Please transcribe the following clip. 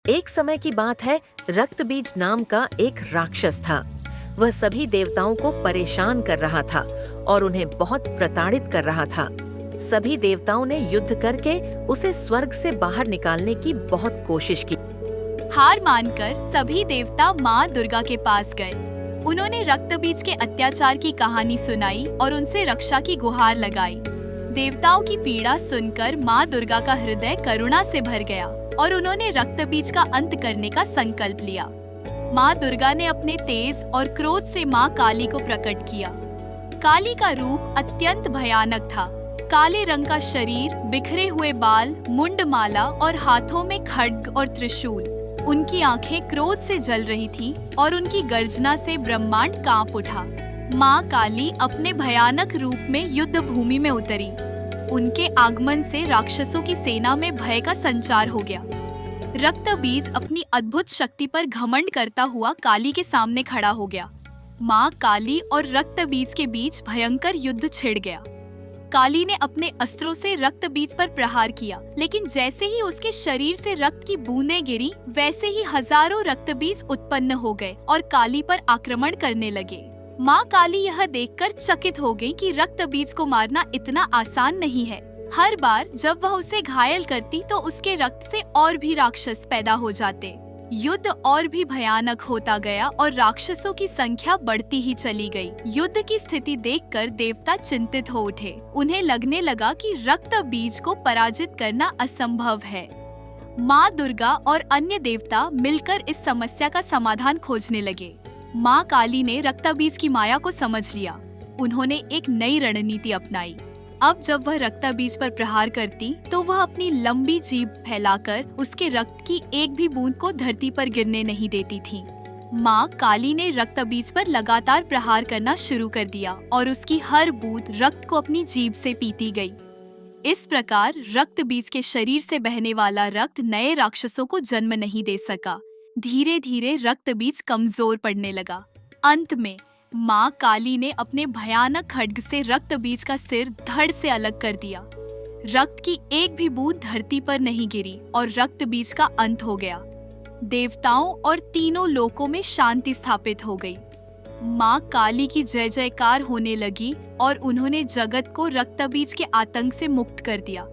एक समय की बात है, रक्तबीज नाम का एक राक्षस था। वह सभी देवताओं को परेशान कर रहा था और उन्हें बहुत प्रताड़ित कर रहा था। सभी देवताओं ने युद्ध करके उसे स्वर्ग से बाहर निकालने की बहुत कोशिश की। हार मानकर सभी देवता माँ दुर्गा के पास गए। उन्होंने रक्तबीज के अत्याचार की कहानी सुनाई और उनसे रक्षा की गुहार लगाई। देवताओं की पीड़ा सुनकर माँ दुर्गा का हृदय करुणा से भर गया और उन्होंने रक्तबीज का अंत करने का संकल्प लिया। माँ दुर्गा ने अपने तेज और क्रोध से माँ काली को प्रकट किया। काली का रूप अत्यंत भयानक था। काले रंग का शरीर, बिखरे हुए बाल, मुंडमाला और हाथों में खड्ग और त्रिशूल। उनकी आंखें क्रोध से जल रही थीं और उनकी गर्जना से ब्रह्मांड कांप उठा। माँ काली अपने भयानक रूप में युद्ध भूमि में उतरी। उनके आगमन से राक्षसों की सेना में भय का संचार हो गया। रक्तबीज अपनी अद्भुत शक्ति पर घमंड करता हुआ काली के सामने खड़ा हो गया। माँ काली और रक्तबीज के बीच भयंकर युद्ध छिड़ गया। काली ने अपने अस्त्रों से रक्तबीज पर प्रहार किया, लेकिन जैसे ही उसके शरीर से रक्त की बूंदें गिरी, वैसे ही हजारों रक्तबीज उत्पन्न हो गए और काली पर आक्रमण करने लगे। माँ काली यह देखकर चकित हो गई कि रक्तबीज को मारना इतना आसान नहीं है। हर बार जब वह उसे घायल करती तो उसके रक्त से और भी राक्षस पैदा हो जाते। युद्ध और भी भयानक होता गया और राक्षसों की संख्या बढ़ती ही चली गई। युद्ध की स्थिति देखकर देवता चिंतित हो उठे। उन्हें लगने लगा कि रक्तबीज को पराजित करना असंभव है। माँ दुर्गा और अन्य देवता मिलकर इस समस्या का समाधान खोजने लगे। माँ काली ने रक्तबीज की माया को समझ लिया। उन्होंने एक नई रणनीति अपनाई। अब जब वह रक्तबीज पर प्रहार करती तो वह अपनी लंबी जीभ फैलाकर उसके रक्त की एक भी बूंद को धरती पर गिरने नहीं देती थी। माँ काली ने रक्तबीज पर लगातार प्रहार करना शुरू कर दिया और उसकी हर बूंद रक्त को अपनी जीभ से पीती गई। इस प्रकार रक्तबीज के शरीर से बहने वाला रक्त नए राक्षसों को जन्म नहीं दे सका। धीरे धीरे रक्तबीज कमजोर पड़ने लगा। अंत में माँ काली ने अपने भयानक खड्ग से रक्तबीज का सिर धड़ से अलग कर दिया। रक्त की एक भी बूंद धरती पर नहीं गिरी और रक्तबीज का अंत हो गया। देवताओं और तीनों लोकों में शांति स्थापित हो गई। माँ काली की जय जयकार होने लगी और उन्होंने जगत को रक्तबीज के आतंक से मुक्त कर दिया।